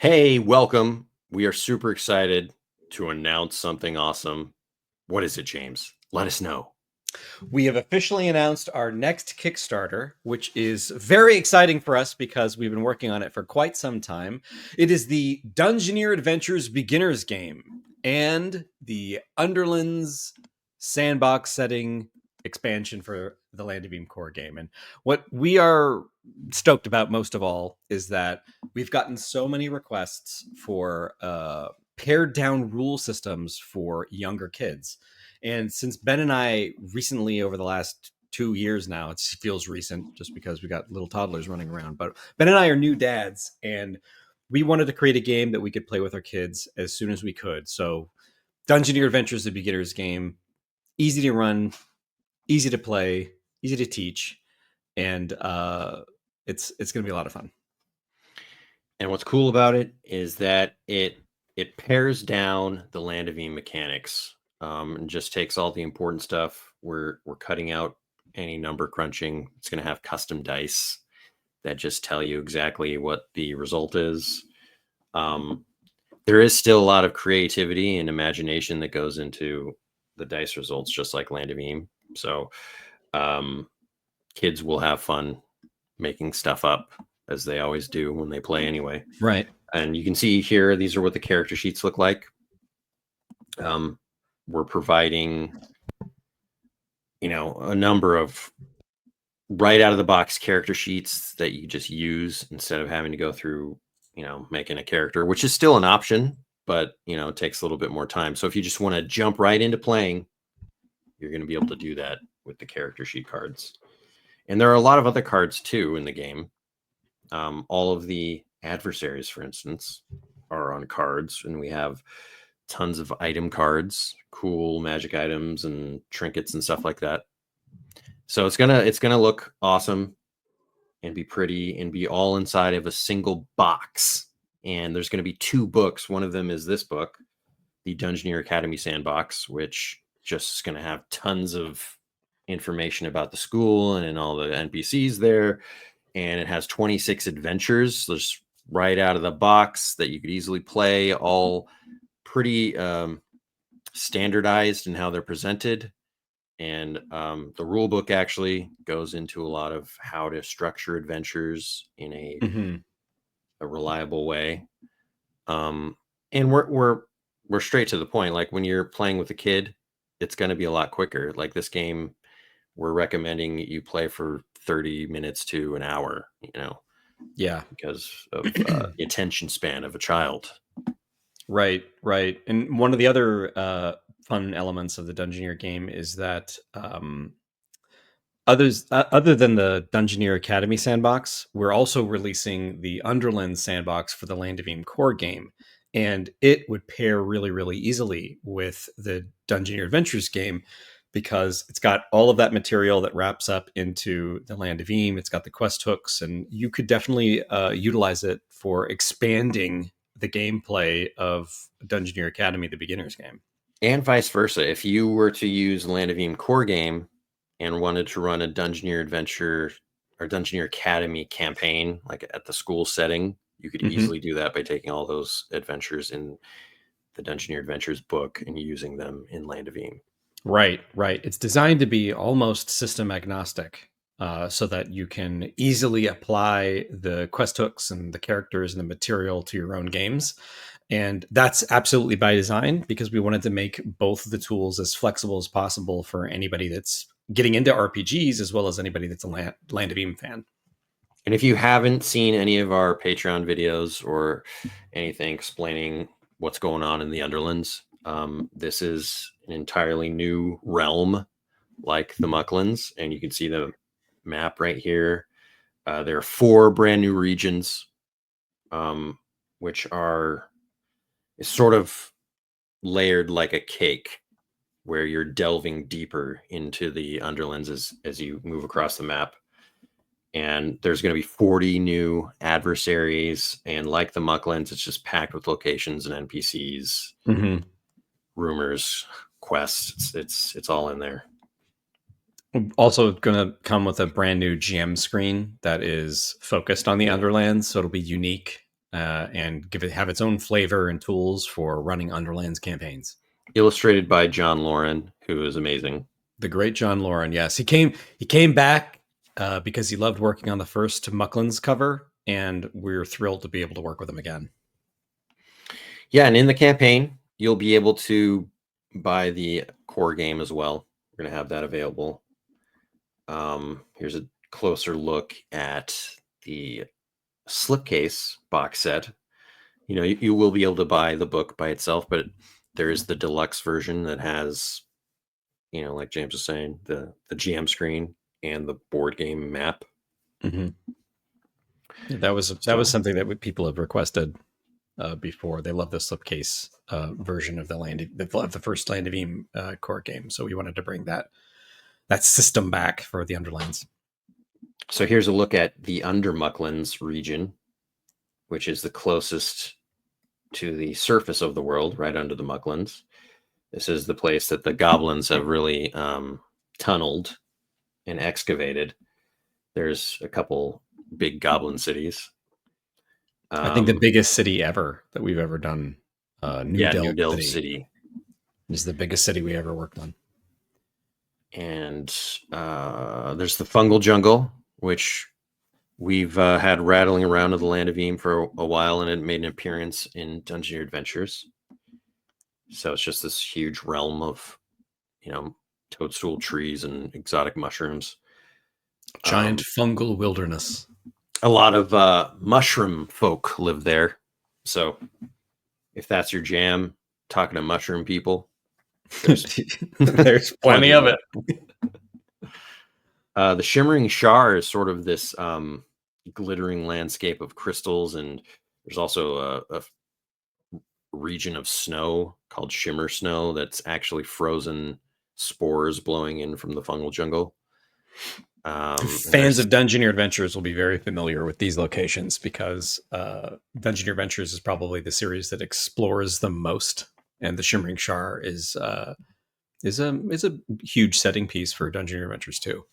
Hey, welcome. We are super excited to announce something awesome. What is it, James? Let us know. We have officially announced our next Kickstarter, which is very exciting for us because we've been working on it for quite some time. It is the Dungeoneer Adventures Beginner's Game and the Underlands Sandbox setting expansion for the Land of Beam core game. And what we are stoked about most of all is that we've gotten so many requests for pared down rule systems for younger kids. And since Ben and I recently, over the last 2 years now, it feels recent just because we got little toddlers running around, but Ben and I are new dads, and we wanted to create a game that we could play with our kids as soon as we could. So Dungeoneer Adventures, the beginner's game, easy to run, easy to play, easy to teach, and it's going to be a lot of fun. And what's cool about it is that it pares down the Land of Beam mechanics and just takes all the important stuff. We're cutting out any number crunching. It's going to have custom dice that just tell you exactly what the result is. There is still a lot of creativity and imagination that goes into the dice results, just like Land of Beam. So kids will have fun making stuff up, as they always do when they play anyway. Right. And you can see here, these are what the character sheets look like. We're providing, a number of right out of the box character sheets that you just use instead of having to go through, making a character, which is still an option, but, it takes a little bit more time. So if you just want to jump right into playing, you're going to be able to do that with the character sheet cards. And there are a lot of other cards too in the game. All of the adversaries, for instance, are on cards, and we have tons of item cards, cool magic items and trinkets and stuff like that. So it's gonna look awesome and be pretty and be all inside of a single box. And there's going to be 2 books. One of them is this book, the Dungeoneer Academy Sandbox, which just is going to have tons of information about the school and all the NPCs there. And it has 26 adventures just right out of the box that you could easily play, all pretty standardized in how they're presented. And the rule book actually goes into a lot of how to structure adventures in a reliable way. And we're straight to the point. Like when you're playing with a kid, it's going to be a lot quicker. Like this game, we're recommending you play for 30 minutes to an hour, Yeah. because of the attention span of a child. Right. And one of the other fun elements of the Dungeoneer game is that other than the Dungeoneer Academy sandbox, we're also releasing the Underlands sandbox for the Land of Beam core game, and it would pair really, really easily with the Dungeoneer Adventures game because it's got all of that material that wraps up into the Land of Beam. It's got the quest hooks, and you could definitely utilize it for expanding the gameplay of Dungeoneer Academy, the beginner's game. And vice versa. If you were to use Land of Beam core game and wanted to run a Dungeoneer Adventure or Dungeoneer Academy campaign, like at the school setting, you could easily do that by taking all those adventures in the Dungeoneer Adventures book and using them in Land of Beam. Right. It's designed to be almost system agnostic, so that you can easily apply the quest hooks and the characters and the material to your own games. And that's absolutely by design because we wanted to make both of the tools as flexible as possible for anybody that's getting into RPGs as well as anybody that's a Land of Beam fan. And if you haven't seen any of our Patreon videos or anything explaining what's going on in the Underlands, this is an entirely new realm like the Mucklands, and you can see the map right here. There are 4 brand new regions, which are sort of layered like a cake, where you're delving deeper into the Underlands as you move across the map. And there's going to be 40 new adversaries, and like the Mucklands, it's just packed with locations and NPCs, rumors, quests. It's all in there. Also going to come with a brand new GM screen that is focused on the Underlands, so it'll be unique and have its own flavor and tools for running Underlands campaigns. Illustrated by John Lauren, who is amazing. The great John Lauren. Yes, he came back because he loved working on the first Mucklands cover, and we're thrilled to be able to work with him again. Yeah, and in the campaign, you'll be able to buy the core game as well. We're going to have that available. Here's a closer look at the slipcase box set. You know, you will be able to buy the book by itself, but there is the deluxe version that has, you know, like James was saying, the GM screen and the board game map. Mm-hmm. That was something that people have requested before. They love the slipcase version of the first Land of Eam core game, so we wanted to bring that system back for the Underlands. So here's a look at the Undermucklands region, which is the closest to the surface of the world, right under the Mucklands. This is the place that the goblins have really tunneled and excavated. There's a couple big goblin cities. I think the biggest city ever that we've ever done, New Delve City is the biggest city we ever worked on. And there's the fungal jungle, which we've had rattling around in the Land of Eam for a while, and it made an appearance in Dungeoneer Adventures. So it's just this huge realm of, you know, toadstool trees and exotic mushrooms. Giant fungal wilderness. A lot of mushroom folk live there. So if that's your jam, talking to mushroom people, there's plenty of it. The Shimmering Shar is sort of this glittering landscape of crystals, and there's also a region of snow called Shimmer Snow that's actually frozen spores blowing in from the fungal jungle. Fans of Dungeoneer Adventures will be very familiar with these locations because Dungeoneer Adventures is probably the series that explores the most, and the Shimmering Shar is a huge setting piece for Dungeoneer Adventures too.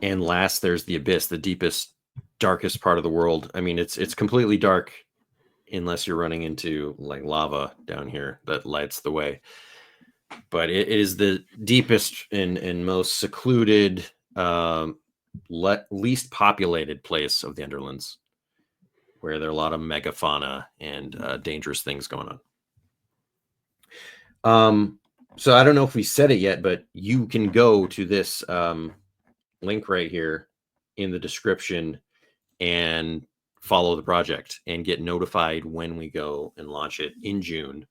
And last, there's the Abyss, the deepest, darkest part of the world. I mean, it's completely dark unless you're running into like lava down here that lights the way. But it is the deepest and most secluded, least populated place of the Underlands, where there are a lot of megafauna and dangerous things going on. So I don't know if we said it yet, but you can go to this link right here in the description and follow the project and get notified when we go and launch it in June.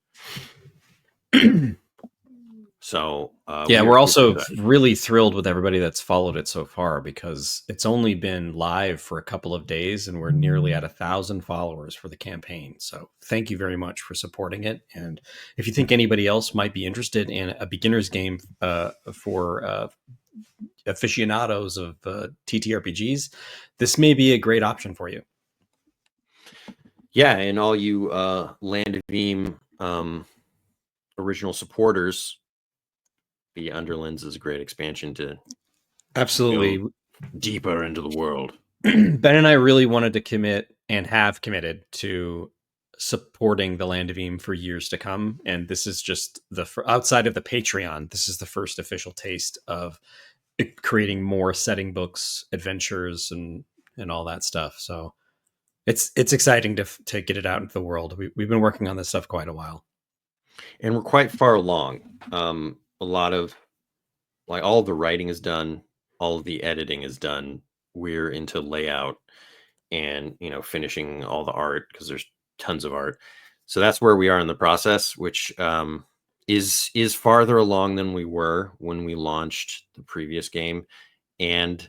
So we're also really thrilled with everybody that's followed it so far, because it's only been live for a couple of days and we're nearly at 1,000 followers for the campaign. So thank you very much for supporting it. And if you think anybody else might be interested in a beginner's game for aficionados of TTRPGs, this may be a great option for you. Yeah, and all you Land of Eam original supporters, the Underlands is a great expansion to absolutely deeper into the world. Ben and I really wanted to commit and have committed to supporting the Land of Eam for years to come, and this is just outside of the Patreon, this is the first official taste of creating more setting books, adventures, and all that stuff. So it's exciting to get it out into the world. We've been working on this stuff quite a while, and we're quite far along. A lot of all the writing is done, all of the editing is done. We're into layout and finishing all the art, because there's tons of art. So that's where we are in the process, which is farther along than we were when we launched the previous game, and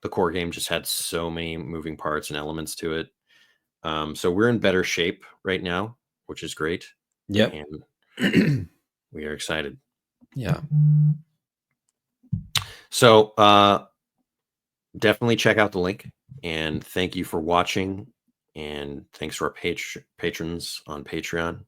the core game just had so many moving parts and elements to it. So we're in better shape right now, which is great. Yep. And we are excited. Yeah. So definitely check out the link, and thank you for watching, and thanks to our patrons on Patreon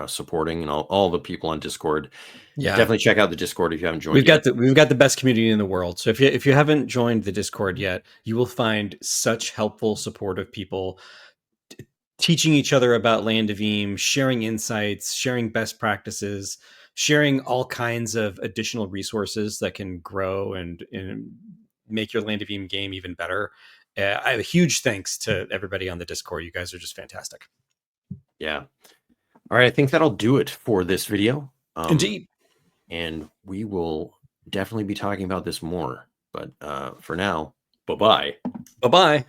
supporting, and all the people on Discord. Yeah, Definitely check out the Discord if you haven't joined we've yet. got the best community in the world. So if you haven't joined the Discord yet, you will find such helpful, supportive people teaching each other about Land of Eam, sharing insights, sharing best practices, sharing all kinds of additional resources that can grow and make your Land of Eam game even better. I have a huge thanks to everybody on the Discord. You guys are just fantastic. Yeah. All right. I think that'll do it for this video. Indeed. And we will definitely be talking about this more. But for now, bye-bye. Bye-bye.